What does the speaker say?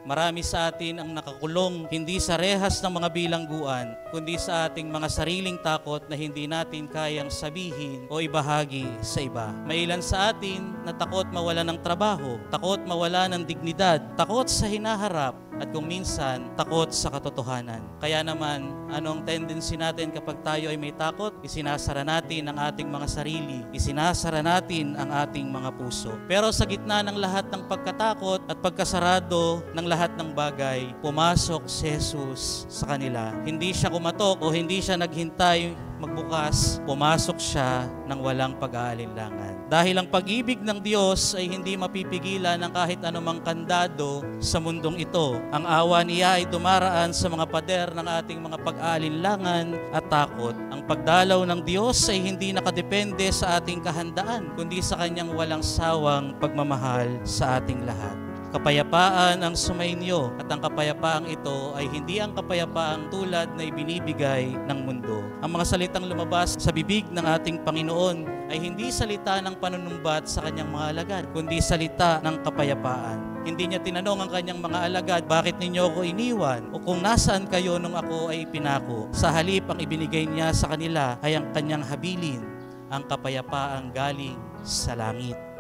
Marami sa atin ang nakakulong hindi sa rehas ng mga bilangguan, kundi sa ating mga sariling takot na hindi natin kayang sabihin o ibahagi sa iba. May ilan sa atin na takot mawala ng trabaho, takot mawala ng dignidad, takot sa hinaharap, at kung minsan, takot sa katotohanan. Kaya naman, ano ang tendency natin kapag tayo ay may takot? Isinasara natin ang ating mga sarili, isinasara natin ang ating mga puso. Pero sa gitna ng lahat ng pagkatakot at pagkasarado ng lahat ng bagay, pumasok si Jesus sa kanila. Hindi siya kumatok o hindi siya naghintay magbukas, pumasok siya ng walang pag-aalinlangan. Dahil ang pag-ibig ng Diyos ay hindi mapipigilan ng kahit anumang kandado sa mundong ito. Ang awa niya ay dumaraan sa mga pader ng ating mga pag-aalinlangan at takot. Ang pagdalaw ng Diyos ay hindi nakadepende sa ating kahandaan, kundi sa kanyang walang sawang pagmamahal sa ating lahat. Kapayapaan ang sumainyo at ang kapayapaang ito ay hindi ang kapayapaang tulad na ibinibigay ng mundo. Ang mga salitang lumabas sa bibig ng ating Panginoon ay hindi salita ng panunumbat sa kanyang mga alagad, kundi salita ng kapayapaan. Hindi niya tinanong ang kanyang mga alagad, bakit ninyo ako iniwan? O kung nasaan kayo nung ako ay pinako? Sa halip, ang ibinigay niya sa kanila ay ang kanyang habilin, ang kapayapaang galing sa langit.